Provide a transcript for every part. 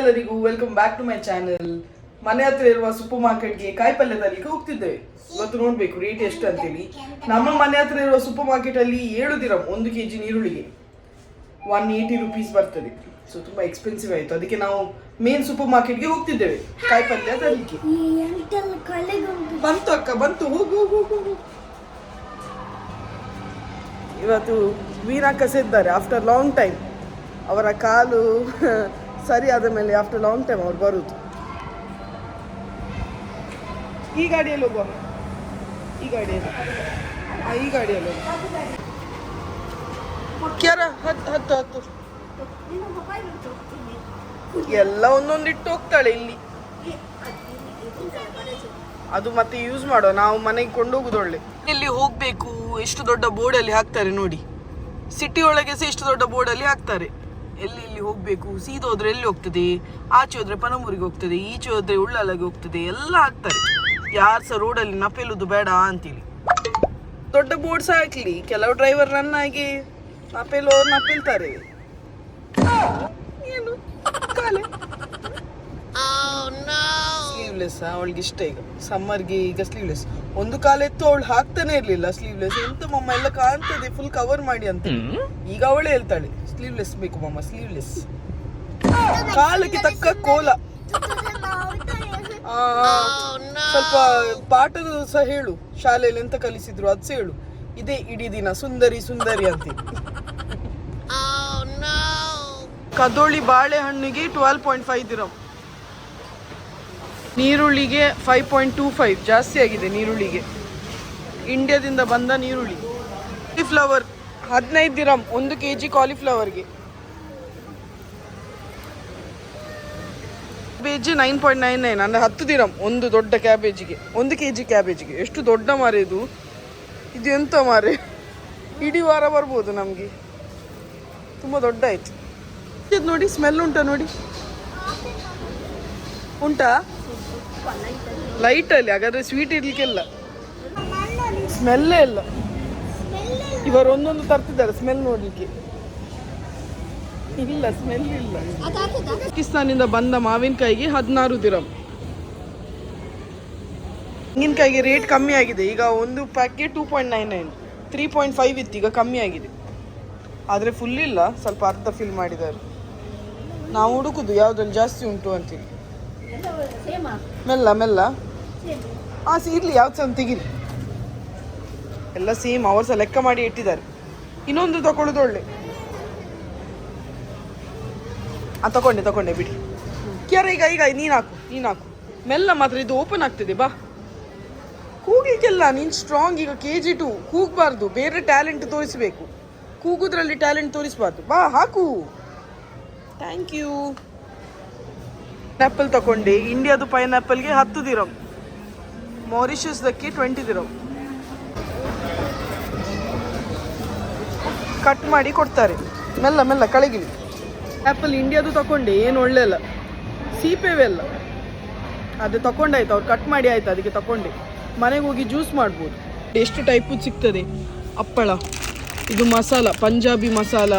ಎಲ್ಲರಿಗೂ welcome back to my channel. ಮನೆ ಹತ್ರ ಇರುವ ಸೂಪರ್ ಮಾರ್ಕೆಟ್ಗೆ ಕಾಯಿ ಪಲ್ಯ ತರಲಿಕ್ಕೆ ಹೋಗ್ತಿದ್ದೇವೆ. ಇವತ್ತು ನೋಡ್ಬೇಕು ರೇಟ್ ಎಷ್ಟು ಅಂತೇಳಿ. ನಮ್ಮ ಮನೆ ಹತ್ರ ಇರುವ ಸೂಪರ್ ಮಾರ್ಕೆಟ್ ಅಲ್ಲಿ 7 ದಿರಂ 1 kg ನೀರುಳ್ಳಿಗೆ 180 rupees ಬರ್ತದೆ. ಸೊ ತುಂಬಾ ಎಕ್ಸ್ಪೆನ್ಸಿವ್ ಆಯ್ತು. ಅದಕ್ಕೆ ನಾವು ಮೇನ್ ಸೂಪರ್ ಮಾರ್ಕೆಟ್ಗೆ ಹೋಗ್ತಿದ್ದೇವೆ ಕಾಯಿ ಪಲ್ಯ ತರಲಿಕ್ಕೆ. ಬಂತು ಅಕ್ಕ ಬಂತು, ಹೋಗು ಹೋಗು. ಇವತ್ತು ವೀರಕ್ಕ ಇದ್ದಾರೆ ಆಫ್ಟರ್ ಲಾಂಗ್ ಟೈಮ್. ಅವರ ಕಾಲು ಸರಿ ಆದ ಮೇಲೆ ಆಫ್ಟರ್ ಲಾಂಗ್ ಟೈಮ್ ಅವ್ರು ಬರುದು. ಈ ಗಾಡಿಯಲ್ಲಿ ಹೋಗುವ, ಈ ಗಾಡಿಯಲ್ಲಿ ಕ್ಯಾರ ಹತ್ತು ಎಲ್ಲ ಒಂದೊಂದು ಇಟ್ಟು ಹೋಗ್ತಾಳೆ ಇಲ್ಲಿ. ಅದು ಮತ್ತೆ ಯೂಸ್ ಮಾಡೋ, ನಾವು ಮನೆಗೆ ಕೊಂಡೋಗುದು ಒಳ್ಳೆ. ಇಲ್ಲಿ ಹೋಗ್ಬೇಕು, ಎಷ್ಟು ದೊಡ್ಡ ಬೋರ್ಡಲ್ಲಿ ಹಾಕ್ತಾರೆ ನೋಡಿ. ಸಿಟಿ ಒಳಗೆ ಸಹ ಎಷ್ಟು ದೊಡ್ಡ ಬೋರ್ಡಲ್ಲಿ ಹಾಕ್ತಾರೆ. ಎಲ್ಲಿ ಹೋಗ್ಬೇಕು, ಸೀದಾ ಹೋದ್ರೆ ಎಲ್ಲಿ ಹೋಗ್ತದೆ, ಆಚೆ ಹೋದ್ರೆ ಪನಮೂರಿಗೆ ಹೋಗ್ತದೆ, ಈಚೆ ಹೋದ್ರೆ ಉಳ್ಳಾಲಗೆ ಹೋಗ್ತದೆ, ಎಲ್ಲ ಹಾಕ್ತಾರೆ. ಯಾರು ಸಹ ರೋಡಲ್ಲಿ ನಪೆಲುದು ಬೇಡ ಅಂತೇಳಿ ದೊಡ್ಡ ಬೋರ್ಡ್ ಸಹ ಹಾಕ್ಲಿ. ಕೆಲವು ಡ್ರೈವರ್ ರನ್ ಆಗಿ ನಪೆಲ್ತಾರೆ. ಏನು ಕಾಲೆ ಸ್ಲೀವ್ಲೆಸ್ ಅವಳಿಗೆ ಇಷ್ಟ. ಈಗ ಸಮ್ಮರ್ಗೆ ಈಗ ಸ್ಲೀವ್ಲೆಸ್. ಒಂದು ಕಾಲ ಎತ್ತು ಅವಳು ಹಾಕ್ತಾನೆ ಇರ್ಲಿಲ್ಲ ಸ್ಲೀವ್ಲೆಸ್. ಎಂತ ಮಮ್ಮ ಎಲ್ಲ ಕಾಣ್ತದೆ ಫುಲ್ ಕವರ್ ಮಾಡಿ ಅಂತ. ಈಗ ಅವಳೇ ಹೇಳ್ತಾಳೆ ಸ್ಲೀವ್ಲೆಸ್ ಬೇಕು ಮಮ್ಮ, ಸ್ಲೀವ್ಲೆಸ್. ಕಾಲಕ್ಕೆ ತಕ್ಕ ಕೋಲ. ಸ್ವಲ್ಪ ಪಾಠದ ಸಹ ಹೇಳು, ಶಾಲೆಯಲ್ಲಿ ಎಂತ ಕಲಿಸಿದ್ರು ಅದು ಸಹ ಹೇಳು. ಇದೇ ಇಡೀ ದಿನ ಸುಂದರಿ ಸುಂದರಿ ಅಂತ. ಕದೋಳಿ ಬಾಳೆಹಣ್ಣಿಗೆ 12.5 ದಿರಂ, ನೀರುಳ್ಳಿಗೆ 5.25. ಜಾಸ್ತಿ ಆಗಿದೆ ನೀರುಳ್ಳಿಗೆ. ಇಂಡಿಯಾದಿಂದ ಬಂದ ನೀರುಳ್ಳಿ. Cauliflower 15 ದಿರಂ 1 kg ಕಾಲಿಫ್ಲವರ್ಗೆ. ಕ್ಯಾಬೇಜ್ 9.99 ಅಂದರೆ 10 ದಿರಂ ಒಂದು ದೊಡ್ಡ ಕ್ಯಾಬೇಜಿಗೆ, 1 kg ಕ್ಯಾಬೇಜಿಗೆ. ಎಷ್ಟು ದೊಡ್ಡ ಮಾರೆ ಇದು ಎಂತ ಮಾರೆ, ಇಡೀ ವಾರ ಬರ್ಬೋದು ನಮಗೆ. ತುಂಬ ದೊಡ್ಡ ಆಯ್ತು ಇದು ನೋಡಿ. ಸ್ಮೆಲ್ ಉಂಟಾ ನೋಡಿ, ಉಂಟಾ ಲೈಟಲ್ಲಿ. ಹಾಗಾದ್ರೆ ಸ್ವೀಟ್ ಇರ್ಲಿಕ್ಕೆಲ್ಲ ಸ್ಮೆಲ್ಲೇ ಇಲ್ಲ. ಇವರು ಒಂದೊಂದು ತರ್ತಿದ್ದಾರೆ ಸ್ಮೆಲ್ ನೋಡ್ಲಿಕ್ಕೆ. ಇಲ್ಲ ಸ್ಮೆಲ್ ಇಲ್ಲ. ಪಾಕಿಸ್ತಾನದಿಂದ ಬಂದ ಮಾವಿನಕಾಯಿಗೆ 16 ದಿರಂ. ತೆಂಗಿನಕಾಯಿಗೆ ರೇಟ್ ಕಮ್ಮಿ ಆಗಿದೆ. ಈಗ ಒಂದು ಪ್ಯಾಕೆಟ್ 2.99, 3.5 ಇತ್ತು, ಈಗ ಕಮ್ಮಿ ಆಗಿದೆ. ಆದರೆ ಫುಲ್ ಇಲ್ಲ, ಸ್ವಲ್ಪ ಅರ್ಧ ಫಿಲ್ ಮಾಡಿದ್ದಾರೆ. ನಾವು ಹುಡುಕುದು ಯಾವುದ್ರಲ್ಲಿ ಜಾಸ್ತಿ ಉಂಟು ಅಂತೇಳಿ. ಮೆಲ್ಲ ಇರ್ಲಿ, ಯಾವ್ದು ಸಹ ತೆಗಿರಿ. ಎಲ್ಲ ಸೇಮ್ ಅವರು ಸಹ ಲೆಕ್ಕ ಮಾಡಿ ಇಟ್ಟಿದ್ದಾರೆ. ಇನ್ನೊಂದು ತಗೊಳ್ಳೋದು ಒಳ್ಳೆ. ತಗೊಂಡೆ ಬಿಡಿ. ಕ್ಯಾರ ಈಗ ನೀನು ಹಾಕು ಮೆಲ್ಲ. ಮಾತ್ರ ಇದು ಓಪನ್ ಆಗ್ತದೆ. ಬಾ, ಕೂಗ್ಲಿಕ್ಕೆಲ್ಲ ನೀನು ಸ್ಟ್ರಾಂಗ್. ಈಗ KG2 ಕೂಗಬಾರ್ದು, ಬೇರೆ ಟ್ಯಾಲೆಂಟ್ ತೋರಿಸ್ಬೇಕು. ಕೂಗುದ್ರಲ್ಲಿ ಟ್ಯಾಲೆಂಟ್ ತೋರಿಸ್ಬಾರ್ದು. ಬಾ ಹಾಕು. Thank you. ಪೈನಾಪಲ್ ತಗೊಂಡೆ. ಇಂಡಿಯಾದು ಪೈನಾಪಲ್ಗೆ 10 ದಿರಂ, ಮಾರಿಷಸ್ದಕ್ಕೆ 20 ದಿರಂ. ಕಟ್ ಮಾಡಿ ಕೊಡ್ತಾರೆ. ಮೆಲ್ಲ ಕೆಳಗಿಳಿ. ಆ್ಯಪಲ್ ಇಂಡಿಯಾದು ತಗೊಂಡೆ, ಏನು ಒಳ್ಳೆ ಅಲ್ಲ, ಸೀಪೆವೆಲ್ಲ. ಅದು ತಗೊಂಡಾಯ್ತು, ಅವ್ರು ಕಟ್ ಮಾಡಿ ಆಯ್ತು, ಅದಕ್ಕೆ ತಗೊಂಡೆ. ಮನೆಗೆ ಹೋಗಿ ಜ್ಯೂಸ್ ಮಾಡ್ಬೋದು. ಎಷ್ಟು ಟೈಪು ಸಿಗ್ತದೆ. ಹಪ್ಪಳ, ಇದು ಮಸಾಲ, ಪಂಜಾಬಿ ಮಸಾಲ,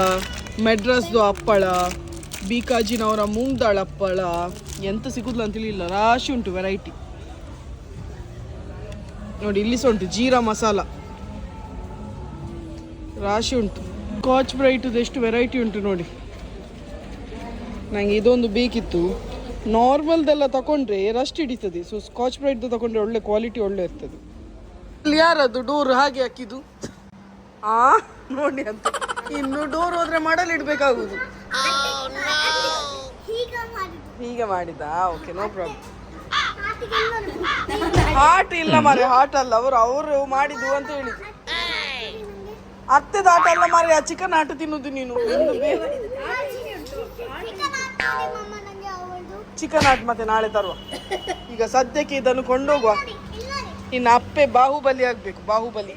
ಮೆಡ್ರಾಸ್ದು ಹಪ್ಪಳ, ಬೀಕಾಜಿನವರ ಮೂಂಗ್ ದಾಳ್ ಹಪ್ಪಳ, ಎಂತ ಸಿಗುದಿಲ್ಲ ಅಂತೇಳಿ ಇಲ್ಲ, ರಾಶಿ ಉಂಟು ವೆರೈಟಿ ನೋಡಿ. ಇಲ್ಲಿ ಸಹ ಉಂಟು ಜೀರಾ ಮಸಾಲ, ರಾಶಿ ಉಂಟು. ಸ್ಕಾಚ್ ಬ್ರೈಟದು ಎಷ್ಟು ವೆರೈಟಿ ಉಂಟು ನೋಡಿ. ನನಗೆ ಇದೊಂದು ಬೇಕಿತ್ತು. ನಾರ್ಮಲ್ದೆಲ್ಲ ತಗೊಂಡ್ರೆ ರಸ್ಟ್ ಹಿಡಿತದೆ. ಸೊ ಸ್ಕಾಚ್ ಬ್ರೈಟ್ದು ತಗೊಂಡ್ರೆ ಒಳ್ಳೆ ಕ್ವಾಲಿಟಿ ಒಳ್ಳೆ ಇರ್ತದೆ. ಇಲ್ಲಿ ಯಾರದು ಡೋರ್ ಹಾಗೆ ಹಾಕಿದ್ದು? ನೋಡಿ ಅಂತ. ಇನ್ನು ಡೋರ್ ಹೋದ್ರೆ ಮಾಡಲಿಡ್ಬೇಕಾಗುದು. ಹೀಗೆ ಮಾಡಿದ್ದಾ? Okay, no problem. ಹಾಟ್ ಇಲ್ಲ ಮಾರೆ, ಹಾಟ್ ಅಲ್ಲ. ಅವರು ಮಾಡಿದ್ದು ಅಂತ ಹೇಳಿದ್ದು. ಅತ್ತೆದ ಆಟ ಅಲ್ಲ ಮಾರೆ, ಆ ಚಿಕನ್ ಆಟ ತಿನ್ನುದು ನೀನು. ಚಿಕನ್ ಆಟ ಮತ್ತೆ ನಾಳೆ ತರುವ. ಈಗ ಸದ್ಯಕ್ಕೆ ಇದನ್ನು ಕೊಂಡೋಗುವ. ಇನ್ನು ಅಪ್ಪೆ ಬಾಹುಬಲಿ ಆಗ್ಬೇಕು, ಬಾಹುಬಲಿ.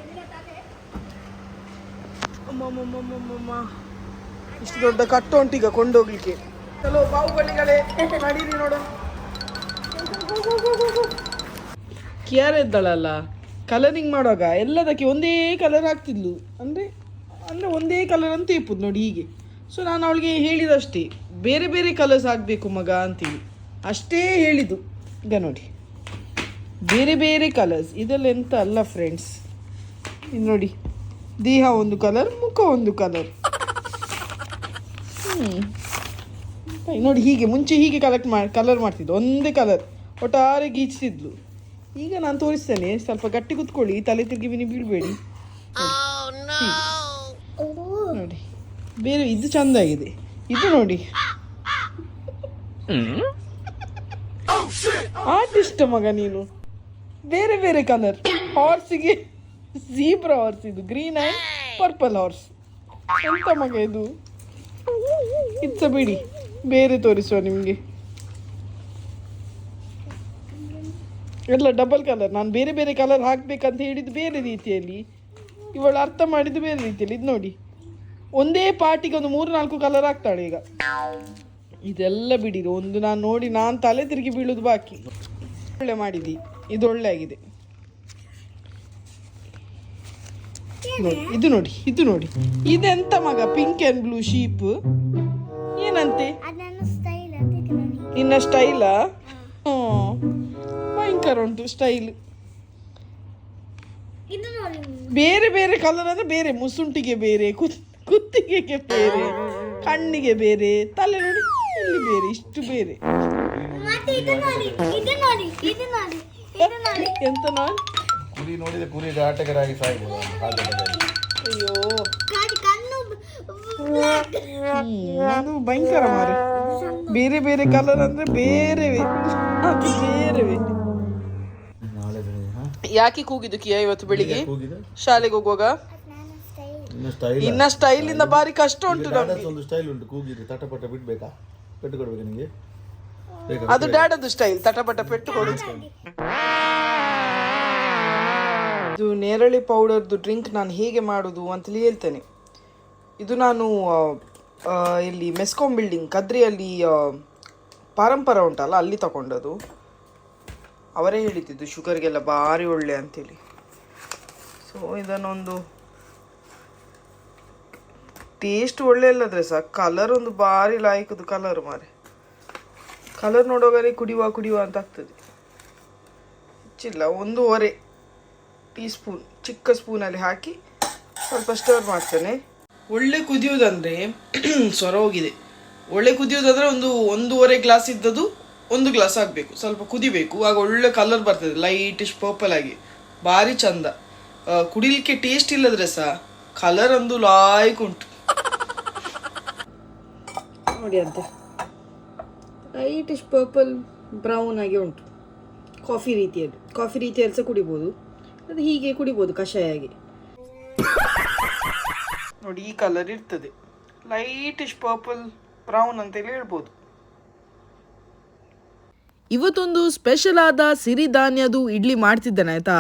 ಅಮ್ಮಮ್ಮಮ್ಮಮ್ಮಮ್ಮ, ಇಷ್ಟು ದೊಡ್ಡ ಕಟ್ಟು ಉಂಟೀಗ ಕೊಂಡೋಗ್ಲಿಕ್ಕೆ. ಚಲೋ ಬಾಹುಬಲಿಗಳೇ, ನಡೀರಿ ನೋಡು. ಕ್ಯಾರ ಇದ್ದಾಳಲ್ಲ, ಕಲರಿಂಗ್ ಮಾಡುವಾಗ ಎಲ್ಲದಕ್ಕೆ ಒಂದೇ ಕಲರ್ ಹಾಕ್ತಿದ್ಲು. ಅಂದರೆ ಒಂದೇ ಕಲರ್ ಅಂತ ಇಪ್ಪುದು ನೋಡಿ. ಹೀಗೆ ಸೊ ನಾನು ಅವಳಿಗೆ ಹೇಳಿದಷ್ಟೇ, ಬೇರೆ ಬೇರೆ ಕಲರ್ಸ್ ಆಗಬೇಕು ಮಗ ಅಂತೇಳಿ ಅಷ್ಟೇ ಹೇಳಿದ್ದು. ಈಗ ನೋಡಿ ಬೇರೆ ಬೇರೆ ಕಲರ್ಸ್, ಇದೆಲ್ಲ ಎಂತ ಅಲ್ಲ ಫ್ರೆಂಡ್ಸ್. ಇದು ನೋಡಿ, ದೇಹ ಒಂದು ಕಲರ್, ಮುಖ ಒಂದು ಕಲರ್. ನೋಡಿ ಹೀಗೆ ಮುಂಚೆ ಹೀಗೆ ಕಲರ್ ಮಾಡ್ತಿದ್ದು, ಒಂದೇ ಕಲರ್ ಒಟ್ಟಾರೆ ಗೀಚಿಸಿದ್ಲು. ಈಗ ನಾನು ತೋರಿಸ್ತೇನೆ, ಸ್ವಲ್ಪ ಗಟ್ಟಿ ಕುತ್ಕೊಳ್ಳಿ, ತಲೆ ತಿರುಗಿ ಬಿನಿ ಬೀಳ್ಬೇಡಿ. ನೋಡಿ ಬೇರೆ ಇದು ಚಂದ ಆಗಿದೆ. ಇದು ನೋಡಿ ಆರ್ಟಿಸ್ಟ್ ಮಗ ನೀನು. ಬೇರೆ ಬೇರೆ ಕಲರ್ ಹಾರ್ಸಿಗೆ ಝೀಬ್ರಾ ಹಾರ್ಸ್, ಇದು ಗ್ರೀನ್ ಆ್ಯಂಡ್ ಪರ್ಪಲ್ ಹಾರ್ಸ್. ಎಂತ ಮಗ ಇದು? ಇತ್ಸ ಬಿಡಿ, ಬೇರೆ ತೋರಿಸುವ ನಿಮಗೆ. ಎಲ್ಲ ಡಬಲ್ ಕಲರ್. ನಾನು ಬೇರೆ ಬೇರೆ ಕಲರ್ ಹಾಕ್ಬೇಕಂತ ಹೇಳಿದ್ದು ಬೇರೆ ರೀತಿಯಲ್ಲಿ, ಇವಳು ಅರ್ಥ ಮಾಡಿದ್ದು ಬೇರೆ ರೀತಿಯಲ್ಲಿ. ಇದು ನೋಡಿ, ಒಂದೇ ಪಾರ್ಟಿಗೆ ಒಂದು 3-4 ಕಲರ್ ಹಾಕ್ತಾಳೆ ಈಗ. ಇದೆಲ್ಲ ಬಿಡಿರು, ಒಂದು ನಾನು ನೋಡಿ ನಾನು ತಲೆ ತಿರುಗಿ ಬೀಳೋದು ಬಾಕಿ. ಒಳ್ಳೆ ಮಾಡಿದ್ದಿ, ಇದು ಒಳ್ಳೆ ಆಗಿದೆ. ನೋಡಿ ಇದು ನೋಡಿ, ಇದು ನೋಡಿ, ಇದೆಂತ ಮಗ? ಪಿಂಕ್ ಆ್ಯಂಡ್ ಬ್ಲೂ ಶೀಪ್ ಏನಂತೆ? ನಿನ್ನ ಸ್ಟೈಲಾ? ಭಯಂಕರ ಉಂಟು ಸ್ಟೈಲ್. ಬೇರೆ ಬೇರೆ ಕಲರ್ ಅಂದ್ರೆ ಬೇರೆ, ಮುಸುಂಟಿಗೆ ಬೇರೆ, ಕುತ್ತಿಗೆಗೆ ಬೇರೆ, ಕಣ್ಣಿಗೆ ಬೇರೆ, ತಲೆ ನೋಡಿ ಇಲ್ಲಿ ಬೇರೆ, ಇಷ್ಟು ಬೇರೆ. ಎಂತ ನೋಡಿ ಕುರಿ ನೋಡಿದ ಕುರಿ ಆಟಗಾರಾಗಿ ಸಾಯ್ಬೋದು. ಅಯ್ಯೋ ಅದು ಭಯಂಕರ ಮಾರೆ. ಬೇರೆ ಬೇರೆ ಕಲರ್ ಅಂದ್ರೆ ಬೇರೆವೇ, ಅದು ಬೇರೆವೇ. ಯಾಕೆ ಕೂಗಿದ್ದು ಕಿಯಾ ಇವತ್ತು ಬೆಳಿಗ್ಗೆ ಶಾಲೆಗೆ ಹೋಗುವಾಗ? ಇನ್ನ ಸ್ಟೈಲ್ ಇಂದ ಬಾರಿ ಕಷ್ಟ ಉಂಟು ನಮ್ಗೆ. ಒಂದು ಸ್ಟೈಲ್ ಉಂಟು, ಕೂಗಿದ್ದು ತಟಪಟ ಬಿಡ್ಬೇಕಾ, ಪೆಟ್ಟು ಕೊಡ್ಬೇಕು ನಿಮಗೆ? ಅದು ಡ್ಯಾಡದು ಸ್ಟೈಲ್, ತಟಪಟ ಪೆಟ್ಟು ಕೊಡುದು. ಇದು ನೇರಳೆ ಪೌಡರ್ದು ಡ್ರಿಂಕ್ ನಾನು ಹೇಗೆ ಮಾಡೋದು ಅಂತಲೇ ಹೇಳ್ತೇನೆ. ಇದು ನಾನು ಇಲ್ಲಿ ಮೆಸ್ಕಾಂ ಬಿಲ್ಡಿಂಗ್ ಕದ್ರಿಯಲ್ಲಿ ಪಾರಂಪರ ಉಂಟಲ್ಲ, ಅಲ್ಲಿ ತಗೊಂಡದು. ಅವರೇ ಹೇಳಿದ್ದು ಶುಗರ್ಗೆಲ್ಲ ಭಾರಿ ಒಳ್ಳೆ ಅಂತೇಳಿ. ಸೊ ಇದನ್ನೊಂದು ಟೇಸ್ಟ್ ಒಳ್ಳೆ ಇಲ್ಲದ್ರೆ ಸಹ ಕಲರ್ ಒಂದು ಭಾರಿ ಲಾಯ್ಕದು ಕಲರ್ ಮಾರೆ. ಕಲರ್ ನೋಡೋಗಾರೆ ಕುಡಿಯುವ ಅಂತ ಆಗ್ತದೆ. ಹೆಚ್ಚಿಲ್ಲ, 1.5 ಟೀ ಸ್ಪೂನ್ ಚಿಕ್ಕ ಸ್ಪೂನಲ್ಲಿ ಹಾಕಿ ಸ್ವಲ್ಪ ಸ್ಟರ್ ಮಾಡ್ತೇನೆ. ಒಳ್ಳೆ ಕುದಿಯೋದಂದರೆ ಸ್ವರ ಹೋಗಿದೆ. ಒಳ್ಳೆ ಕುದಿಯೋದಾದರೆ 1.5 ಗ್ಲಾಸ್ ಇದ್ದದ್ದು 1 ಗ್ಲಾಸ್ ಆಗಬೇಕು. ಸ್ವಲ್ಪ ಕುದಿಬೇಕು, ಆಗ ಒಳ್ಳೆ ಕಲರ್ ಬರ್ತದೆ, ಲೈಟಿಶ್ ಪರ್ಪಲ್ ಆಗಿ ಭಾರಿ ಚಂದ. ಕುಡಿಲಿಕ್ಕೆ ಟೇಸ್ಟ್ ಇಲ್ಲದ್ರೆ ಸಹ ಕಲರ್ ಒಂದು ಲಾಯ್ಕ್ ಉಂಟು ನೋಡಿ. ಅಂತೆ ಲೈಟಿಶ್ ಪರ್ಪಲ್ ಬ್ರೌನ್ ಆಗಿ ಉಂಟು. ಕಾಫಿ ರೀತಿಯಲ್ಲಿ ಸಹ ಕುಡಿಬೋದು, ಅದು ಹೀಗೆ ಕುಡಿಬೋದು ಕಷಾಯಾಗಿ. ನೋಡಿ ಈ ಕಲರ್ ಇರ್ತದೆ, ಲೈಟಿಶ್ ಪರ್ಪಲ್ ಬ್ರೌನ್ ಅಂತೇಳಿ ಹೇಳ್ಬೋದು. ಇವತ್ತೊಂದು ಸ್ಪೆಷಲ್ ಆದ ಸಿರಿಧಾನ್ಯದು ಇಡ್ಲಿ ಮಾಡ್ತಿದ್ದೇನೆ ಆಯಿತಾ.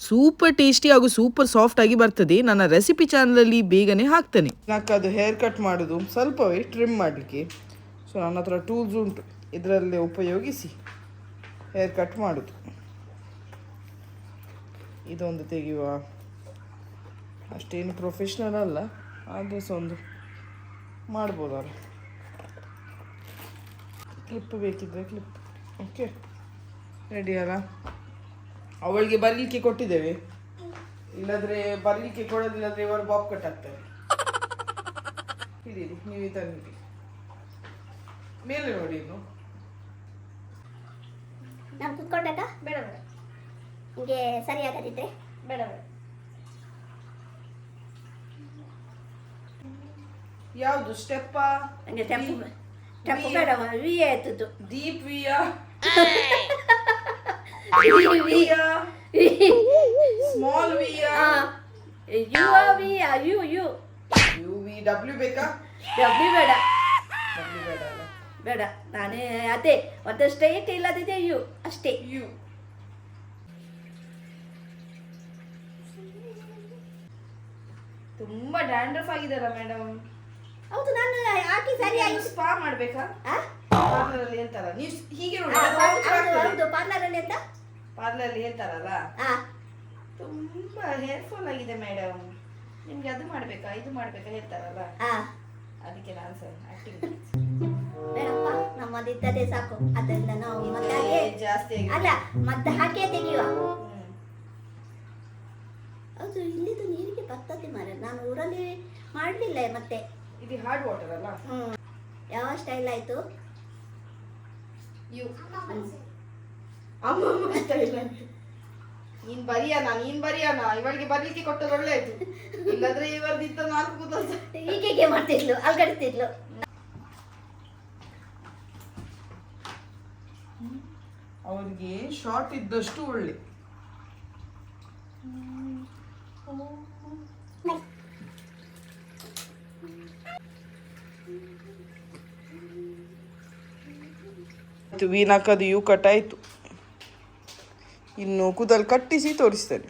ಸೂಪರ್ ಟೇಸ್ಟಿ ಹಾಗೂ ಸೂಪರ್ ಸಾಫ್ಟ್ ಆಗಿ ಬರ್ತದೆ. ನನ್ನ ರೆಸಿಪಿ ಚಾನಲಲ್ಲಿ ಬೇಗನೆ ಹಾಕ್ತೇನೆ. ಅದು ಹೇರ್ ಕಟ್ ಮಾಡೋದು ಸ್ವಲ್ಪವೇ ಟ್ರಿಮ್ ಮಾಡಲಿಕ್ಕೆ. ಸೊ ನನ್ನ ಹತ್ರ ಟೂಲ್ಸ್ ಉಂಟು, ಇದರಲ್ಲೇ ಉಪಯೋಗಿಸಿ ಹೇರ್ ಕಟ್ ಮಾಡೋದು. ಇದೊಂದು ತೆಗೆಯುವ, ಅಷ್ಟೇನು ಪ್ರೊಫೆಷ್ನಲ್ ಅಲ್ಲ, ಆದರೆ ಸಹ ಒಂದು ಮಾಡ್ಬೋದಲ್ಲ. ಕ್ಲಿಪ್ ಬೇಕಿದ್ರೆ ಕ್ಲಿಪ್. ಓಕೆ, ರೆಡಿ ಅಲ್ಲ? ಅವಳಿಗೆ ಬರೀಲಿಕ್ಕೆ ಕೊಟ್ಟಿದ್ದೇವೆ, ಇಲ್ಲದ್ರೆ ಬರೀಲಿಕ್ಕೆ ಕೊಡೋದಿಲ್ಲದ್ರೆ ಇವರು ಬಾಬ್ ಕಟ್ ಆಗ್ತಾರೆ. ಹಿಡೀರಿ ನೀವು ತಂದಿರಿ ಮೇಲೆ ನೋಡಿ. ಇನ್ನು ನಾನು ಕುತ್ಕೊಂಡಾಗ ಬೇಡ ನಿಮಗೆ ಸರಿಯಾಗದಿದ್ರೆ ಬೇಡ. ಯಾವುದು ಸ್ಟೆಪ್ಪ? ನನಗೆ ಸ್ಟೆಪ್ ಬೇಡ, ವಿ ಆಯ್ತದ್ದು. ದೀಪ್ ವಿಯ, ಸ್ಮಾಲ್ ವಿಯ, ಯು ವಿ ಡಬ್ಲ್ಯೂ ಬೇಕಾ? ಡಬ್ಲ್ಯೂ ಬೇಡ, ಡಬ್ಲ್ಯೂ ಬೇಡ ಅಲ್ಲ, ಬೇಡ. ನಾನೇ ಅದೇ ಮತ್ತೆ ಸ್ಟ್ರೈಟ್ ಇಲ್ಲದಿದೆ ಯು ಅಷ್ಟೇ. ಯು ತುಂಬಾ ಡ್ಯಾಂಡ್ರಫ್ ಆಗಿದಾರ ಮೇಡಮ್. ಹೌದು, ನಾನು ಹಾಕಿ ಸರಿಯಾಗಿ ಸ್ಪಾ ಮಾಡ್ಬೇಕಾ? ಪಾರ್ಲರಲ್ಲಿ ಹೇಳ್ತಾರ ನೀವು ಹೀಗೆ ನೋಡಿ. ಹೌದು, ಪಾರ್ಲರಲ್ಲಿ ಅಂತ ಪಾರ್ಲರಲ್ಲಿ ಹೇಳ್ತಾರಲ್ಲ, ತುಂಬಾ ಹೇರ್ ಫಾಲ್ ಆಗಿದೆ ಮೇಡಮ್, ನಿಮ್ಗೆ ಅದು ಮಾಡ್ಬೇಕಾ ಇದು ಮಾಡ್ಬೇಕಾ ಹೇಳ್ತಾರಲ್ಲ, ಅದಕ್ಕೆ ನಾನು ಸಹ ಆಕ್ಟಿಂಗ್ ಬೇಡಪ್ಪ ನಮ್ಮದಿದ್ದದೇ ಸಾಕು. ಅದರಿಂದ ನಾವು ಮತ್ತೆ ಹಾಗೆ ಜಾಸ್ತಿ ಅಲ್ಲ ಮತ್ತೆ ಹಾಕೇ ತೆಗೆಯುವ. ಹೌದು, ಇಲ್ಲಿದು ನೀರಿಗೆ ಬರ್ತದೆ ಮಾರೆ. ನಾನು ಊರಲ್ಲಿ ಮಾಡಲಿಲ್ಲ ಮತ್ತೆ. ಇದು ಹಾರ್ಡ್ ವಾಟರ್ ಅಲ್ಲ. ಯಾವ ಸ್ಟೈಲ್ ಆಯ್ತು? ಅಮ್ಮ ಸ್ಟೈಲ್ ಆಯ್ತು. ನೀನ್ ಬರಿಯಾನ ಇವಳಿಗೆ ಬರ್ಲಿಕ್ಕೆ ಕೊಟ್ಟದ್ದು ಒಳ್ಳೆ ಆಯ್ತು. ಇಲ್ಲಾದ್ರೆ ಇವರದಿದ್ದ 4 ಕೂದಲು ಹೀಗೆ ಮಾಡ್ತಿದ್ಲು, ಅಲ್ಗಡ್ತಿದ್ಲು. ಅವರಿಗೆ ಶಾರ್ಟ್ ಇದ್ದಷ್ಟು ಒಳ್ಳೆ. ವೀನಾಕದು ಯೂ ಕಟ್ ಆಯ್ತು. ಇನ್ನು ಕೂದಲು ಕಟ್ಟಿಸಿ ತೋರಿಸ್ತೇನೆ.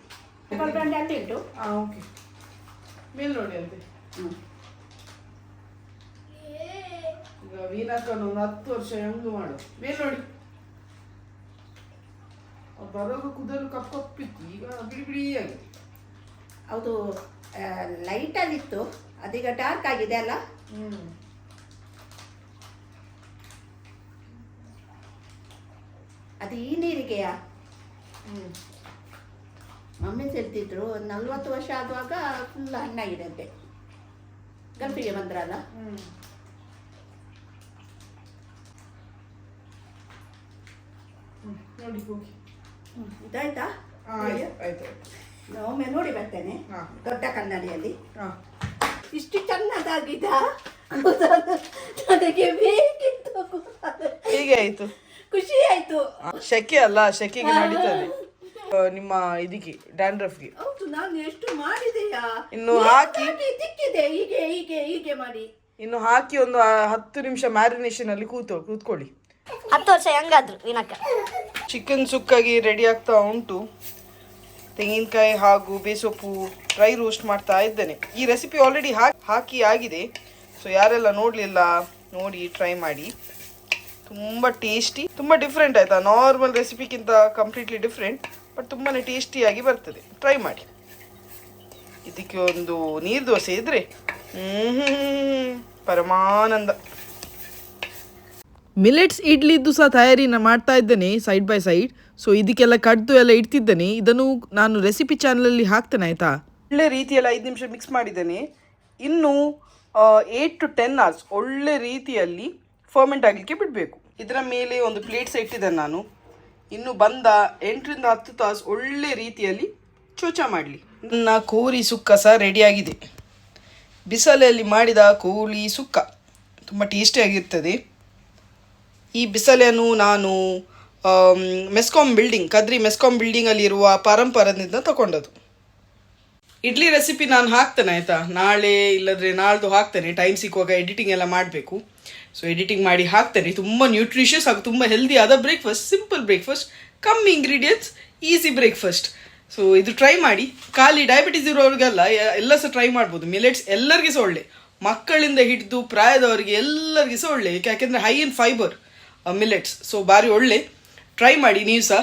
ಓಕೆ, ಮೇಲ್ ನೋಡಿ ಅಂತೆ. ಈಗ ವೀನಾಕನ್ನು 10 ವರ್ಷ ಹೆಂಗು ಮಾಡು. ಮೇಲ್ ನೋಡಿ, ಬರೋದು ಕೂದಲು ಕಪ್ಪಿತ್ತು, ಈಗ ಬಿಡಿ ಬಿಡಿಯಾಗಿ. ಹೌದು, ಲೈಟಲ್ಲಿತ್ತು, ಅದೀಗ ಡಾರ್ಕ್ ಆಗಿದೆ ಅಲ್ಲ. ಅದು ಈ ನೀರಿಗೆಯಾ? ಮಮ್ಮಿ ಹೇಳ್ತಿದ್ರು 40 ವರ್ಷ ಆಗುವಾಗ ಫುಲ್ ಹಣ್ಣಾಗಿದೆ ಅಂತೆ. ಗಲ್ಫಿಗೆ ಬಂದ್ರಲ್ಲ. ನೋಡಿ ಹೋಗಿ. ಇದಾಯ್ತಾ? ಆಯ್ತು. ಒಮ್ಮೆ ನೋಡಿ ಬರ್ತೇನೆ ದೊಡ್ಡ ಕನ್ನಡಿಯಲ್ಲಿ. ಇಷ್ಟು ಚೆನ್ನಾಗಿದ ನನಗೆ ಬೇಕಿತ್ತು. ಹೀಗೆ ಆಯ್ತು, ಖುಷಿ ಆಯ್ತು. ಶೆಕೆ ಅಲ್ಲ, ಶೆಕೆಗೆ ನಡೀತದೆ ನಿಮ್ಮ ಇದಕ್ಕೆ ಡ್ಯಾಂಡ್ರಫ್ಗೆ. ಹೌದು, ನಾನು ಎಷ್ಟು ಮಾಡಿದೆಯಾ? ಇನ್ನು ಹಾಕಿ ತಿಕ್ಕಿದೆ, ಹೀಗೆ ಹೀಗೆ ಹೀಗೆ ಮಾಡಿ. ಇನ್ನು ಹಾಕಿ ಒಂದು 10 ನಿಮಿಷ ಮ್ಯಾರಿನೇಷನ್ ಅಲ್ಲಿ ಕೂತ್ಕೊಳ್ಳಿ. 10 ವರ್ಷ ಹೆಂಗಾದ್ರು ವಿನಕ. ಚಿಕನ್ ಸುಕ್ಕಾಗಿ ರೆಡಿ ಆಗ್ತಾ ಉಂಟು. ತೆಂಗಿನಕಾಯಿ ಹಾಗೂ ಬೇಸೊಪ್ಪು ಡ್ರೈ ರೋಸ್ಟ್ ಮಾಡ್ತಾ ಇದ್ದೇನೆ. ಈ ರೆಸಿಪಿ ಆಲ್ರೆಡಿ ಹಾಕಿ ಆಗಿದೆ. ಸೊ ಯಾರೆಲ್ಲ ನೋಡಲಿಲ್ಲ ನೋಡಿ ಟ್ರೈ ಮಾಡಿ. ತುಂಬ ಟೇಸ್ಟಿ, ತುಂಬ ಡಿಫ್ರೆಂಟ್ ಆಯಿತಾ. ನಾರ್ಮಲ್ ರೆಸಿಪಿಗಿಂತ ಕಂಪ್ಲೀಟ್ಲಿ ಡಿಫ್ರೆಂಟ್, ಬಟ್ ತುಂಬಾ ಟೇಸ್ಟಿಯಾಗಿ ಬರ್ತದೆ. ಟ್ರೈ ಮಾಡಿ. ಇದಕ್ಕೆ ಒಂದು ನೀರು ದೋಸೆ ಇದ್ದರೆ ಪರಮಾನಂದ. ಮಿಲೆಟ್ಸ್ ಇಡ್ಲಿದ್ದು ಸಹ ತಯಾರಿನ ಮಾಡ್ತಾ ಇದ್ದೇನೆ ಸೈಡ್ ಬೈ ಸೈಡ್. ಸೊ ಇದಕ್ಕೆಲ್ಲ ಕಡ್ದು ಎಲ್ಲ ಇಡ್ತಿದ್ದೇನೆ. ಇದನ್ನು ನಾನು ರೆಸಿಪಿ ಚಾನಲಲ್ಲಿ ಹಾಕ್ತೇನೆ ಆಯಿತಾ. ಒಳ್ಳೆ ರೀತಿಯಲ್ಲಿ 5 ನಿಮಿಷ ಮಿಕ್ಸ್ ಮಾಡಿದ್ದೇನೆ. ಇನ್ನು 8 to 10 hours ಒಳ್ಳೆ ರೀತಿಯಲ್ಲಿ ಫರ್ಮೆಂಟ್ ಆಗಲಿಕ್ಕೆ ಬಿಡಬೇಕು. ಇದರ ಮೇಲೆ ಒಂದು ಪ್ಲೇಟ್ ಸಹ ಇಟ್ಟಿದ್ದೇನೆ ನಾನು. ಇನ್ನು ಬಂದ 8 ರಿಂದ 10 ತಾಸು ಒಳ್ಳೆ ರೀತಿಯಲ್ಲಿ ಚೋಚ ಮಾಡಲಿ. ನನ್ನ ಕೋಳಿ ಸುಕ್ಕ ಸಹ ರೆಡಿಯಾಗಿದೆ. ಬಿಸಿಲಲ್ಲಿ ಮಾಡಿದ ಕೋಳಿ ಸುಕ್ಕ ತುಂಬ ಟೇಸ್ಟಿಯಾಗಿರ್ತದೆ. ಈ ಬಿಸಿಲನ್ನು ನಾನು ಮೆಸ್ಕಾಂ ಬಿಲ್ಡಿಂಗ್, ಕದ್ರಿ ಮೆಸ್ಕಾಂ ಬಿಲ್ಡಿಂಗಲ್ಲಿರುವ ಪರಂಪರದಿಂದ ತಗೊಂಡದ್ದು. ಇಡ್ಲಿ ರೆಸಿಪಿ ನಾನು ಹಾಕ್ತೇನೆ ಆಯಿತಾ. ನಾಳೆ ಇಲ್ಲದ್ರೆ ನಾಳ್ದು ಹಾಕ್ತೇನೆ, ಟೈಮ್ ಸಿಕ್ಕುವಾಗ. ಎಡಿಟಿಂಗ್ ಎಲ್ಲ ಮಾಡಬೇಕು. ಸೊ ಎಡಿಟಿಂಗ್ ಮಾಡಿ ಹಾಕ್ತೇನೆ. ತುಂಬ ನ್ಯೂಟ್ರಿಷಿಯಸ್ ಹಾಗೂ ತುಂಬ ಹೆಲ್ದಿ ಆದ ಬ್ರೇಕ್ಫಾಸ್ಟ್, ಸಿಂಪಲ್ ಬ್ರೇಕ್ಫಾಸ್ಟ್, ಕಮ್ಮಿ ಇಂಗ್ರೀಡಿಯೆಂಟ್ಸ್, ಈಸಿ ಬ್ರೇಕ್ಫಾಸ್ಟ್. ಸೊ ಇದು ಟ್ರೈ ಮಾಡಿ. ಖಾಲಿ ಡಯಾಬಿಟೀಸ್ ಇರೋರಿಗೆಲ್ಲ ಎಲ್ಲ ಸಹ ಟ್ರೈ ಮಾಡ್ಬೋದು. ಮಿಲೆಟ್ಸ್ ಎಲ್ಲರಿಗೆ ಸಹ ಒಳ್ಳೆ, ಮಕ್ಕಳಿಂದ ಹಿಡಿದು ಪ್ರಾಯದವರಿಗೆ ಎಲ್ಲರಿಗೆ ಸಹ ಒಳ್ಳೆ. ಯಾಕೆಂದರೆ high in fibre millets. So ಭಾರಿ ಒಳ್ಳೆ. ಟ್ರೈ ಮಾಡಿ ನೀವು ಸಹ.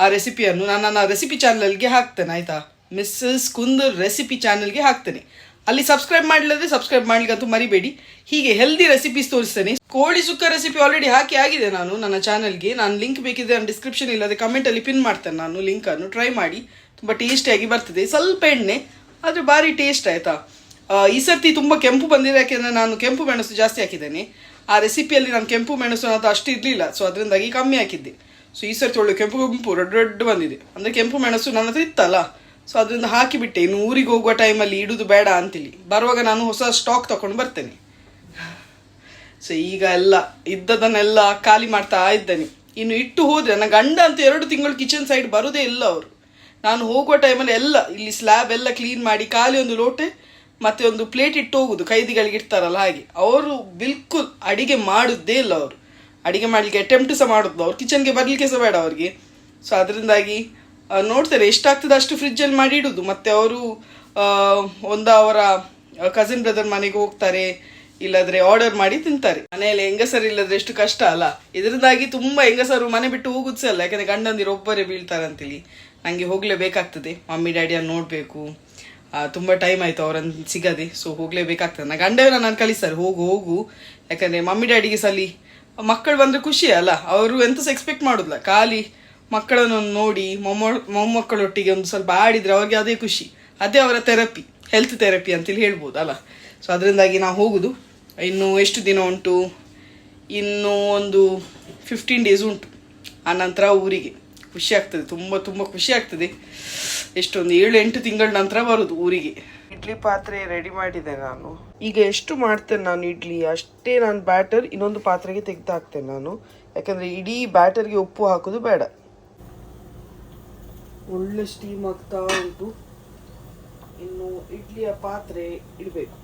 ಆ ರೆಸಿಪಿಯನ್ನು ನಾನು ನನ್ನ ರೆಸಿಪಿ ಚಾನಲ್ಗೆ ಹಾಕ್ತೇನೆ ಆಯಿತಾ. ಮಿಸ್ಸಸ್ ಕುಂದರ್ ರೆಸಿಪಿ ಚಾನಲ್ಗೆ ಹಾಕ್ತೇನೆ. ಅಲ್ಲಿ ಸಬ್ಸ್ಕ್ರೈಬ್ ಮಾಡಲಿಲ್ಲದ್ರೆ ಸಬ್ಸ್ಕ್ರೈಬ್ ಮಾಡ್ಲಿಕ್ಕಂತೂ ಮರಿಬೇಡಿ. ಹೀಗೆ ಹೆಲ್ದಿ ರೆಸಿಪೀಸ್ ತೋರಿಸ್ತೇನೆ. ಕೋಳಿ ಸುಕ್ಕ ರೆಸಿಪಿ ಆಲ್ರೆಡಿ ಹಾಕಿ ಆಗಿದೆ ನಾನು ನನ್ನ ಚಾನಲ್ಗೆ. ನಾನು ಲಿಂಕ್ ಬೇಕಿದ್ರೆ ನಾನು ಡಿಸ್ಕ್ರಿಪ್ಷನ್ ಇಲ್ಲದೆ ಕಮೆಂಟಲ್ಲಿ ಪಿನ್ ಮಾಡ್ತೇನೆ ನಾನು ಲಿಂಕನ್ನು. ಟ್ರೈ ಮಾಡಿ, ತುಂಬ ಟೇಸ್ಟಿಯಾಗಿ ಬರ್ತದೆ. ಸ್ವಲ್ಪ ಎಣ್ಣೆ ಆದರೆ ಭಾರಿ ಟೇಸ್ಟ್ ಆಯಿತಾ. ಈ ಸರ್ತಿ ತುಂಬ ಕೆಂಪು ಬಂದಿದೆ, ಯಾಕೆಂದರೆ ನಾನು ಕೆಂಪು ಮೆಣಸು ಜಾಸ್ತಿ ಹಾಕಿದ್ದೇನೆ. ಆ ರೆಸಿಪಿಯಲ್ಲಿ ನಾನು ಕೆಂಪು ಮೆಣಸು ಅಂತ ಅಷ್ಟು ಇರಲಿಲ್ಲ. ಸೊ ಅದರಿಂದಾಗಿ ಕಮ್ಮಿ ಹಾಕಿದ್ದೆ. ಸೊ ಈ ಸರ್ತಿ ಒಳ್ಳೆ ಕೆಂಪು ರೆಡ್ ಬಂದಿದೆ. ಅಂದರೆ ಕೆಂಪು ಮೆಣಸು ನನ್ನ ಹತ್ರ ಇತ್ತಲ್ಲ, ಸೊ ಅದರಿಂದ ಹಾಕಿಬಿಟ್ಟೆ. ಇನ್ನು ಊರಿಗೆ ಹೋಗುವ ಟೈಮಲ್ಲಿ ಇಡೋದು ಬೇಡ ಅಂತೇಳಿ. ಬರುವಾಗ ನಾನು ಹೊಸ ಸ್ಟಾಕ್ ತಗೊಂಡು ಬರ್ತೇನೆ. ಸೊ ಈಗ ಎಲ್ಲ ಇದ್ದದನ್ನೆಲ್ಲ ಖಾಲಿ ಮಾಡ್ತಾ ಇದ್ದೇನೆ. ಇನ್ನು ಇಟ್ಟು ಹೋದರೆ ನನ್ನ ಗಂಡ ಅಂತೂ 2 ತಿಂಗಳು ಕಿಚನ್ ಸೈಡ್ ಬರೋದೇ ಇಲ್ಲ ಅವರು. ನಾನು ಹೋಗುವ ಟೈಮಲ್ಲಿ ಎಲ್ಲ ಇಲ್ಲಿ ಸ್ಲ್ಯಾಬ್ ಎಲ್ಲ ಕ್ಲೀನ್ ಮಾಡಿ ಖಾಲಿ ಒಂದು ಲೋಟೆ ಮತ್ತು ಒಂದು ಪ್ಲೇಟ್ ಇಟ್ಟು ಹೋಗುದು, ಕೈದಿಗಳಿಗೆ ಇಡ್ತಾರಲ್ಲ ಹಾಗೆ. ಅವರು ಬಿಲ್ಕುಲ್ ಅಡಿಗೆ ಮಾಡೋದೇ ಇಲ್ಲ. ಅವರು ಅಡಿಗೆ ಮಾಡಲಿಕ್ಕೆ ಅಟೆಂಪ್ಟ್ ಸಹ ಮಾಡೋದು, ಅವ್ರು ಕಿಚನ್ಗೆ ಬರಲಿಕ್ಕೆ ಸಹ ಬೇಡ ಅವ್ರಿಗೆ. ಸೊ ಅದರಿಂದಾಗಿ ನೋಡ್ತಾರೆ ಎಷ್ಟಾಗ್ತದೆ ಅಷ್ಟು ಫ್ರಿಜ್ಜಲ್ಲಿ ಮಾಡಿ ಇಡೋದು. ಮತ್ತು ಅವರು ಅವರ ಕಸಿನ್ ಬ್ರದರ್ ಮನೆಗೆ ಹೋಗ್ತಾರೆ, ಇಲ್ಲದ್ರೆ ಆರ್ಡರ್ ಮಾಡಿ ತಿಂತಾರೆ. ಮನೆಯಲ್ಲಿ ಹೆಂಗಸರು ಇಲ್ಲದ್ರೆ ಎಷ್ಟು ಕಷ್ಟ ಅಲ್ಲ. ಇದರಿಂದಾಗಿ ತುಂಬ ಹೆಂಗಸರು ಮನೆ ಬಿಟ್ಟು ಹೋಗುದು ಸಹ ಅಲ್ಲ, ಯಾಕಂದರೆ ಗಂಡಂದಿರು ಒಬ್ಬರೇ ಬೀಳ್ತಾರೆ ಅಂತೇಳಿ. ನನಗೆ ಹೋಗಲೇಬೇಕಾಗ್ತದೆ. ಮಮ್ಮಿ ಡ್ಯಾಡಿಯನ್ನು ನೋಡಬೇಕು, ತುಂಬ ಟೈಮ್ ಆಯಿತು ಅವರನ್ನು ಸಿಗದೆ. ಸೊ ಹೋಗಲೇಬೇಕಾಗ್ತದೆ. ನನ್ನ ಗಂಡವನ್ನ ನಾನು ಕಳಿಸ್ತಾರೆ, ಹೋಗು, ಯಾಕಂದರೆ ಮಮ್ಮಿ ಡ್ಯಾಡಿಗೆ ಸಲಿ ಮಕ್ಕಳು ಬಂದರೆ ಖುಷಿ ಅಲ್ಲ, ಅವರು ಎಂತ ಸಹ ಎಕ್ಸ್ಪೆಕ್ಟ್ ಮಾಡೋದಿಲ್ಲ, ಖಾಲಿ ಮಕ್ಕಳನ್ನು ನೋಡಿ ಮೊಮ್ಮಕ್ಕಳೊಟ್ಟಿಗೆ ಒಂದು ಸ್ವಲ್ಪ ಆಡಿದರೆ ಅವ್ರಿಗೆ ಅದೇ ಖುಷಿ, ಅದೇ ಅವರ ಥೆರಪಿ, ಹೆಲ್ತ್ ಥೆರಪಿ ಅಂತೇಳಿ ಹೇಳ್ಬೋದು ಅಲ್ಲ. ಸೊ ಅದರಿಂದಾಗಿ ನಾವು ಹೋಗೋದು. ಇನ್ನು ಎಷ್ಟು ದಿನ ಉಂಟು, ಇನ್ನೂ ಒಂದು 15 ಡೇಸ್ ಉಂಟು, ಆನಂತರ ಊರಿಗೆ. ಖುಷಿ ಆಗ್ತದೆ, ತುಂಬ ತುಂಬ ಖುಷಿ ಆಗ್ತದೆ. ಎಷ್ಟೊಂದು 7-8 ತಿಂಗಳ ನಂತರ ಬರೋದು ಊರಿಗೆ. ಇಡ್ಲಿ ಪಾತ್ರೆ ರೆಡಿ ಮಾಡಿದೆ ನಾನು. ಈಗ ಎಷ್ಟು ಮಾಡ್ತೇನೆ ನಾನು ಇಡ್ಲಿ, ಅಷ್ಟೇ ನಾನು ಬ್ಯಾಟರ್ ಇನ್ನೊಂದು ಪಾತ್ರೆಗೆ ತೆಗೆದು ಹಾಕ್ತೇನೆ ನಾನು, ಯಾಕಂದರೆ ಇಡೀ ಬ್ಯಾಟರ್ಗೆ ಉಪ್ಪು ಹಾಕೋದು ಬೇಡ. ಒಳ್ಳೆ ಸ್ಟೀಮ್ ಆಗ್ತಾ ಉಂಟು. ಇನ್ನು ಇಡ್ಲಿಯ ಪಾತ್ರೆ ಇಡಬೇಕು.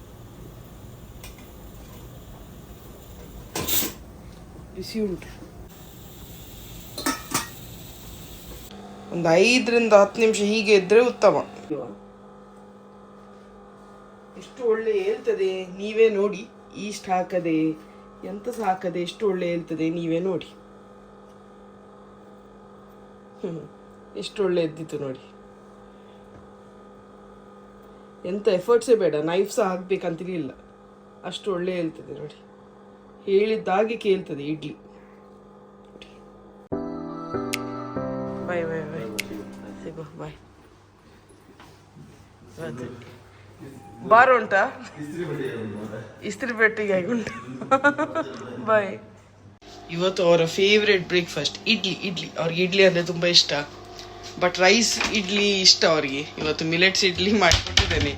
ಬಿಸಿ ಉಂಟು. ಒಂದು 5-10 ನಿಮಿಷ ಹೀಗೆ ಇದ್ರೆ ಉತ್ತಮ. ಎಷ್ಟು ಒಳ್ಳೆ ಹೇಳ್ತದೆ ನೀವೇ ನೋಡಿ. ಈಸ್ಟ್ ಹಾಕದೆ ಎಂತ ಸಹ ಹಾಕದೆ ಎಷ್ಟು ಒಳ್ಳೆ ಹೇಳ್ತದೆ ನೀವೇ ನೋಡಿ. ಎಷ್ಟು ಒಳ್ಳೆ ಎದ್ದಿತ್ತು ನೋಡಿ. ಎಂತ ಎಫರ್ಟ್ಸೇ ಬೇಡ, ನೈಫ್ ಸಹ ಹಾಕ್ಬೇಕಂತಲೇ ಇಲ್ಲ, ಅಷ್ಟು ಒಳ್ಳೆ ಹೇಳ್ತದೆ ನೋಡಿ. ಹೇಳಿದ್ದಾಗೆ ಕೇಳ್ತದೆ ಇಡ್ಲಿ. ಬಾಯ್ ಬಾಯ್ ಬಾಯ್, ಸಿಗೋ ಬಾಯ್. ಬಾರ್ ಉಂಟಾ? ಇಸ್ತ್ರಿ ಪೆಟ್ಟಿಗೆ ಆಗಿ ಉಂಟು. ಬಾಯ್. ಇವತ್ತು ಅವರ ಫೇವ್ರೆಟ್ ಬ್ರೇಕ್ಫಾಸ್ಟ್ ಇಡ್ಲಿ. ಅವ್ರಿಗೆ ಇಡ್ಲಿ ಅಂದರೆ ತುಂಬ ಇಷ್ಟ, ಬಟ್ ರೈಸ್ ಇಡ್ಲಿ ಇಷ್ಟ ಅವರಿಗೆ. ಇವತ್ತು ಮಿಲೆಟ್ಸ್ ಇಡ್ಲಿ ಮಾಡಿಕೊಟ್ಟಿದ್ದೇನೆ.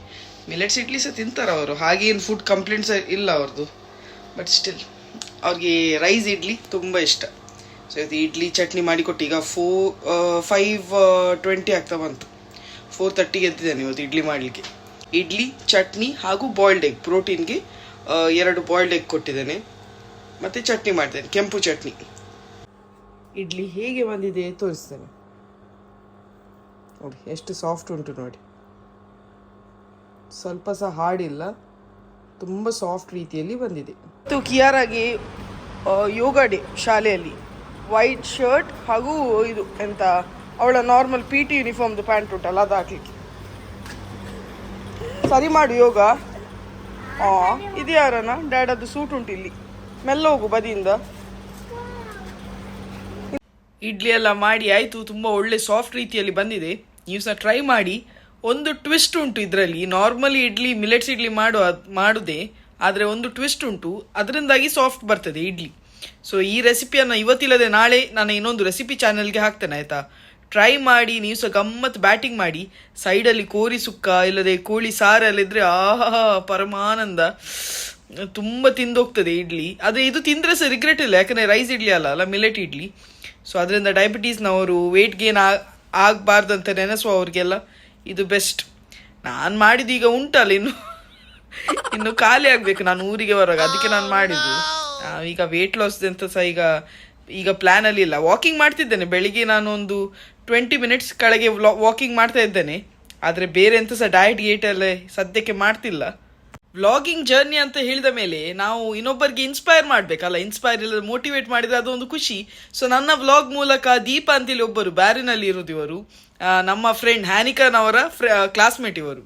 ಮಿಲೆಟ್ಸ್ ಇಡ್ಲಿ ಸಹ ತಿಂತಾರೆ ಅವರು, ಹಾಗೇನು ಫುಡ್ ಕಂಪ್ಲೇಂಟ್ಸ್ ಇಲ್ಲ ಅವ್ರದ್ದು, ಬಟ್ ಸ್ಟಿಲ್ ಅವ್ರಿಗೆ ರೈಸ್ ಇಡ್ಲಿ ತುಂಬ ಇಷ್ಟ. ಸೊ ಇದು ಇಡ್ಲಿ ಚಟ್ನಿ ಮಾಡಿಕೊಟ್ಟು ಈಗ 5:20 ಆಗ್ತಾ ಬಂತು. 4:30ಗೆ ಎದ್ದಿದ್ದೇನೆ ಇವತ್ತು ಇಡ್ಲಿ ಮಾಡಲಿಕ್ಕೆ. ಇಡ್ಲಿ ಚಟ್ನಿ ಹಾಗೂ ಬಾಯ್ಲ್ಡ್ ಎಗ್, ಪ್ರೋಟೀನ್ಗೆ 2 ಬಾಯ್ಲ್ಡ್ ಎಗ್ ಕೊಟ್ಟಿದ್ದೇನೆ, ಮತ್ತು ಚಟ್ನಿ ಮಾಡ್ತೇನೆ, ಕೆಂಪು ಚಟ್ನಿ. ಇಡ್ಲಿ ಹೇಗೆ ಬಂದಿದೆ ತೋರಿಸ್ತೇನೆ ನೋಡಿ. ಎಷ್ಟು ಸಾಫ್ಟ್ ಉಂಟು ನೋಡಿ, ಸ್ವಲ್ಪ ಸಹ ಹಾಡಿಲ್ಲ, ತುಂಬ ಸಾಫ್ಟ್ ರೀತಿಯಲ್ಲಿ ಬಂದಿದೆ. ಮತ್ತು ಕಿಯಾರಾಗಿ ಯೋಗ ಡೇ ಶಾಲೆಯಲ್ಲಿ ವೈಟ್ ಶರ್ಟ್ ಹಾಗೂ ಇದು ಎಂತ ಅವಳ ನಾರ್ಮಲ್ PT ಯೂನಿಫಾರ್ಮ್ದು ಪ್ಯಾಂಟ್ ಉಂಟಲ್ಲ ಅದು ಹಾಕ್ಲಿಕ್ಕೆ. ಸರಿ ಮಾಡು ಯೋಗ. ಇದು ಯಾರನ ಡ್ಯಾಡದ್ದು ಸೂಟ್ ಉಂಟು ಇಲ್ಲಿ, ಮೆಲ್ಲ ಹೋಗು ಬದಿಯಿಂದ. ಇಡ್ಲಿ ಎಲ್ಲ ಮಾಡಿ ಆಯಿತು, ತುಂಬ ಒಳ್ಳೆ ಸಾಫ್ಟ್ ರೀತಿಯಲ್ಲಿ ಬಂದಿದೆ. ನೀವು ಸಹ ಟ್ರೈ ಮಾಡಿ. ಒಂದು ಟ್ವಿಸ್ಟ್ ಉಂಟು ಇದರಲ್ಲಿ. ನಾರ್ಮಲಿ ಇಡ್ಲಿ ಮಿಲೆಟ್ಸ್ ಇಡ್ಲಿ ಮಾಡುದೇ, ಆದರೆ ಒಂದು ಟ್ವಿಸ್ಟ್ ಉಂಟು, ಅದರಿಂದಾಗಿ ಸಾಫ್ಟ್ ಬರ್ತದೆ ಇಡ್ಲಿ. ಸೊ ಈ ರೆಸಿಪಿಯನ್ನು ಇವತ್ತಿಲ್ಲದೆ ನಾಳೆ ನಾನು ಇನ್ನೊಂದು ರೆಸಿಪಿ ಚಾನಲ್ಗೆ ಹಾಕ್ತೇನೆ ಆಯಿತಾ. ಟ್ರೈ ಮಾಡಿ, ನೀವು ಸಹ ಗಮ್ಮತ್ತು ಬ್ಯಾಟಿಂಗ್ ಮಾಡಿ. ಸೈಡಲ್ಲಿ ಕೋರಿ ಸುಕ್ಕ ಇಲ್ಲದೆ ಕೋಳಿ ಸಾರಲ್ಲಿದ್ದರೆ ಆಹಾ ಪರಮಾನಂದ, ತುಂಬ ತಿಂದೋಗ್ತದೆ ಇಡ್ಲಿ. ಆದರೆ ಇದು ತಿಂದರೆ ಸಹ ರಿಗ್ರೆಟ್ ಇಲ್ಲ, ಯಾಕಂದರೆ ರೈಸ್ ಇಡ್ಲಿ ಅಲ್ಲ ಮಿಲೆಟ್ ಇಡ್ಲಿ. ಸೊ ಅದರಿಂದ ಡಯಾಬಿಟೀಸ್ನವರು, ವೆಯ್ಟ್ ಗೇನ್ ಆಗಬಾರ್ದು ಅಂತ ನೆನೆಸುವವ್ರಿಗೆಲ್ಲ ಇದು ಬೆಸ್ಟ್. ನಾನು ಮಾಡಿದ್ದು ಈಗ ಉಂಟಲ್ಲ, ಇನ್ನು ಖಾಲಿ ಆಗಬೇಕು ನಾನು ಊರಿಗೆ ಬರುವಾಗ, ಅದಕ್ಕೆ ನಾನು ಮಾಡಿದ್ದು. ಈಗ ವೆಯ್ಟ್ ಲಾಸ್ ಅಂತ ಸಹ ಈಗ ಪ್ಲ್ಯಾನಲ್ಲಿ ಇಲ್ಲ. ವಾಕಿಂಗ್ ಮಾಡ್ತಿದ್ದೇನೆ ಬೆಳಿಗ್ಗೆ, ನಾನು ಒಂದು 20 ಮಿನಿಟ್ಸ್ ಕೆಳಗೆ ವಾಕಿಂಗ್ ಮಾಡ್ತಾ ಇದ್ದೇನೆ, ಆದರೆ ಬೇರೆ ಎಂತ ಸಹ ಡಯಟ್ ಎಲ್ಲ ಸದ್ಯಕ್ಕೆ ಮಾಡ್ತಿಲ್ಲ. ವ್ಲಾಗಿಂಗ್ ಜರ್ನಿ ಅಂತ ಹೇಳಿದ ಮೇಲೆ ನಾವು ಇನ್ನೊಬ್ಬರಿಗೆ ಇನ್ಸ್ಪೈರ್ ಮಾಡಬೇಕಲ್ಲ, ಇನ್ಸ್ಪೈರ್ ಇಲ್ಲ ಮೋಟಿವೇಟ್ ಮಾಡಿದರೆ ಅದೊಂದು ಖುಷಿ. ಸೊ ನನ್ನ ವ್ಲಾಗ್ ಮೂಲಕ ದೀಪ ಅಂತೇಳಿ ಒಬ್ಬರು ಬ್ಯಾರಿನಲ್ಲಿ ಇರೋದು, ಇವರು ನಮ್ಮ ಫ್ರೆಂಡ್ ಹ್ಯಾನಿಕಾನವರ ಕ್ಲಾಸ್ಮೇಟ್ ಇವರು.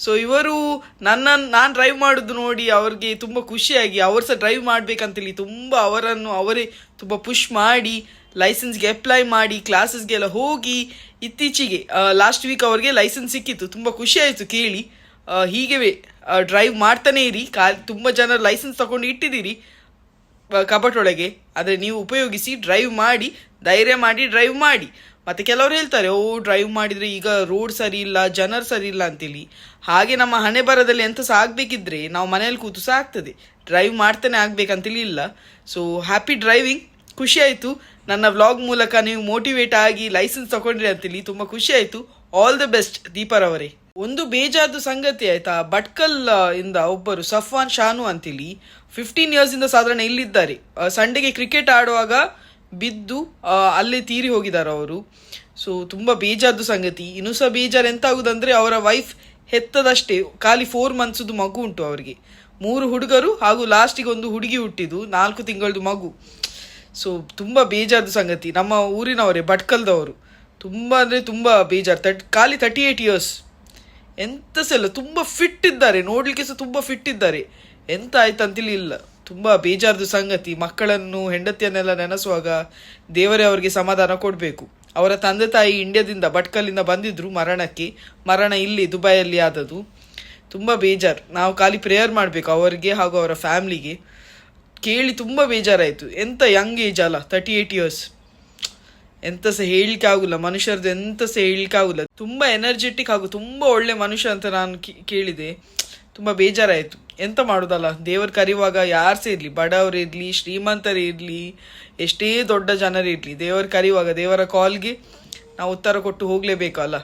ಸೊ ಇವರು ನಾನು ಡ್ರೈವ್ ಮಾಡೋದು ನೋಡಿ ಅವ್ರಿಗೆ ತುಂಬ ಖುಷಿಯಾಗಿ ಅವರು ಸಹ ಡ್ರೈವ್ ಮಾಡಬೇಕಂತೇಳಿ ಅವರೇ ತುಂಬ ಪುಷ್ ಮಾಡಿ ಲೈಸೆನ್ಸ್ಗೆ ಅಪ್ಲೈ ಮಾಡಿ ಕ್ಲಾಸಸ್ಗೆಲ್ಲ ಹೋಗಿ ಇತ್ತೀಚೆಗೆ ಲಾಸ್ಟ್ ವೀಕ್ ಅವ್ರಿಗೆ ಲೈಸೆನ್ಸ್ ಸಿಕ್ಕಿತ್ತು. ತುಂಬ ಖುಷಿ ಆಯಿತು ಕೇಳಿ. ಹೀಗೆ ಡ್ರೈವ್ ಮಾಡ್ತಾನೇ ಇರಿ. ತುಂಬ ಜನರು ಲೈಸೆನ್ಸ್ ತಗೊಂಡು ಇಟ್ಟಿದ್ದೀರಿ ಕಬಟ್ ಒಳಗೆ, ಆದರೆ ನೀವು ಉಪಯೋಗಿಸಿ, ಡ್ರೈವ್ ಮಾಡಿ, ಧೈರ್ಯ ಮಾಡಿ ಡ್ರೈವ್ ಮಾಡಿ. ಮತ್ತು ಕೆಲವರು ಹೇಳ್ತಾರೆ, ಡ್ರೈವ್ ಮಾಡಿದರೆ ಈಗ ರೋಡ್ ಸರಿ ಇಲ್ಲ, ಜನರು ಸರಿ ಇಲ್ಲ ಅಂತೇಳಿ. ಹಾಗೆ ನಮ್ಮ ಹಣೆ ಬರದಲ್ಲಿ ಎಂತ ಸಹ ಆಗಬೇಕಿದ್ರೆ ನಾವು ಮನೆಯಲ್ಲಿ ಕೂತು ಸಹ ಆಗ್ತದೆ, ಡ್ರೈವ್ ಮಾಡ್ತಾನೆ ಆಗಬೇಕಂತೇಳಿ ಇಲ್ಲ. So happy driving. ಖುಷಿ ಆಯಿತು ನನ್ನ ವ್ಲಾಗ್ ಮೂಲಕ ನೀವು ಮೋಟಿವೇಟ್ ಆಗಿ ಲೈಸೆನ್ಸ್ ತಗೊಂಡ್ರಿ ಅಂತೇಳಿ, ತುಂಬ ಖುಷಿ ಆಯಿತು. ಆಲ್ ದ ಬೆಸ್ಟ್ ದೀಪಾರವರೇ. ಒಂದು ಬೇಜಾದ ಸಂಗತಿ ಆಯಿತಾ, ಭಟ್ಕಲ್ ಇಂದ ಒಬ್ಬರು ಸಫ್ವಾನ್ ಶಾನು ಅಂತೇಳಿ 15 ಇಯರ್ಸಿಂದ ಸಾಧಾರಣ ಇಲ್ಲಿದ್ದಾರೆ. ಸಂಡೆಗೆ ಕ್ರಿಕೆಟ್ ಆಡುವಾಗ ಬಿದ್ದು ಅಲ್ಲೇ ತೀರಿ ಹೋಗಿದ್ದಾರೆ ಅವರು. ಸೊ ತುಂಬ ಬೇಜಾದ ಸಂಗತಿ. ಇನ್ನೂ ಸಹ ಬೇಜಾರು ಎಂತ ಆಗುದಂದರೆ, ಅವರ ವೈಫ್ ಹೆತ್ತದಷ್ಟೇ ಖಾಲಿ 4 ಮಂತ್ಸದ್ದು ಮಗು ಉಂಟು ಅವರಿಗೆ. 3 ಹುಡುಗರು ಹಾಗೂ ಲಾಸ್ಟಿಗೆ ಒಂದು ಹುಡುಗಿ ಹುಟ್ಟಿದ್ದು, 4 ತಿಂಗಳದ್ದು ಮಗು. ಸೊ ತುಂಬ ಬೇಜಾದ ಸಂಗತಿ. ನಮ್ಮ ಊರಿನವರೇ, ಭಟ್ಕಲ್ದವರು. ತುಂಬ ಅಂದರೆ ತುಂಬ ಬೇಜಾರು. ಖಾಲಿ 38 ಇಯರ್ಸ್. ಎಂತ ಸಹ ಇಲ್ಲ, ತುಂಬ ಫಿಟ್ ಇದ್ದಾರೆ, ನೋಡ್ಲಿಕ್ಕೆ ಸಹ ತುಂಬ ಫಿಟ್ ಇದ್ದಾರೆ. ಎಂತ ಆಯ್ತಂತೇಳಿ ಇಲ್ಲ. ತುಂಬ ಬೇಜಾರ್ದು ಸಂಗತಿ. ಮಕ್ಕಳನ್ನು ಹೆಂಡತಿಯನ್ನೆಲ್ಲ ನೆನೆಸುವಾಗ ದೇವರೇ ಅವರಿಗೆ ಸಮಾಧಾನ ಕೊಡಬೇಕು. ಅವರ ತಂದೆ ತಾಯಿ ಇಂಡಿಯಾದಿಂದ ಭಟ್ಕಲಿಂದ ಬಂದಿದ್ರು ಮರಣ ಇಲ್ಲಿ ದುಬೈಯಲ್ಲಿ ಆದದ್ದು. ತುಂಬ ಬೇಜಾರು. ನಾವು ಖಾಲಿ ಪ್ರೇಯರ್ ಮಾಡಬೇಕು ಅವರಿಗೆ ಹಾಗೂ ಅವರ ಫ್ಯಾಮ್ಲಿಗೆ. ಕೇಳಿ ತುಂಬ ಬೇಜಾರಾಯಿತು. ಎಂತ ಯಂಗ್ ಏಜ್ ಅಲ್ಲ, 38 years. ಎಂತ ಸಹ ಹೇಳಲಿಕ್ಕೆ ಆಗುಲ್ಲ, ಮನುಷ್ಯರದ್ದು ಎಂತ ಸಹ ಹೇಳಲಿಕ್ಕೆ ಆಗುಲ್ಲ. ತುಂಬ ಎನರ್ಜೆಟಿಕ್ ಹಾಗೂ ತುಂಬ ಒಳ್ಳೆ ಮನುಷ್ಯ ಅಂತ ನಾನು ಕೇಳಿದೆ. ತುಂಬ ಬೇಜಾರಾಯಿತು. ಎಂತ ಮಾಡೋದಲ್ಲ, ದೇವರು ಕರೆಯುವಾಗ ಯಾರು ಸಹ ಇರಲಿ, ಬಡವರಿರಲಿ ಶ್ರೀಮಂತರೇ ಇರಲಿ ಎಷ್ಟೇ ದೊಡ್ಡ ಜನರಿರಲಿ, ದೇವರು ಕರೆಯುವಾಗ ದೇವರ ಕಾಲ್ಗೆ ನಾವು ಉತ್ತರ ಕೊಟ್ಟು ಹೋಗಲೇಬೇಕಲ್ಲ.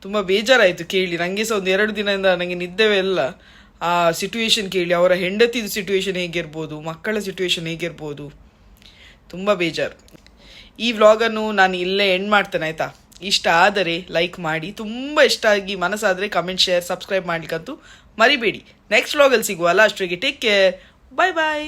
ತುಂಬ ಬೇಜಾರಾಯಿತು ಕೇಳಿ. ನನಗೆ ಸಹ ಒಂದು 2 ದಿನದಿಂದ ನನಗೆ ನಿದ್ದೆವೇ ಇಲ್ಲ. ಆ ಸಿಟುವೇಶನ್ ಕೇಳಿ, ಅವರ ಹೆಂಡತಿದು ಸಿಟುವೇಶನ್ ಹೇಗಿರ್ಬೋದು, ಮಕ್ಕಳ ಸಿಟುವೇಶನ್ ಹೇಗಿರ್ಬೋದು, ತುಂಬ ಬೇಜಾರು. ಈ ವ್ಲಾಗನ್ನು ನಾನು ಇಲ್ಲೇ ಎಂಡ್ ಮಾಡ್ತೇನೆ ಆಯಿತಾ. ಇಷ್ಟ ಆದರೆ ಲೈಕ್ ಮಾಡಿ, ತುಂಬ ಇಷ್ಟ ಆಗಿ ಮನಸ್ಸಾದರೆ ಕಮೆಂಟ್, ಶೇರ್, ಸಬ್ಸ್ಕ್ರೈಬ್ ಮಾಡ್ಲಿಕ್ಕಂತೂ ಮರಿಬೇಡಿ. ನೆಕ್ಸ್ಟ್ ವ್ಲಾಗಲ್ಲಿ ಸಿಗುವಲ್ಲ, ಅಷ್ಟರಿಗೆ ಟೇಕ್ ಕೇರ್, ಬಾಯ್ ಬಾಯ್.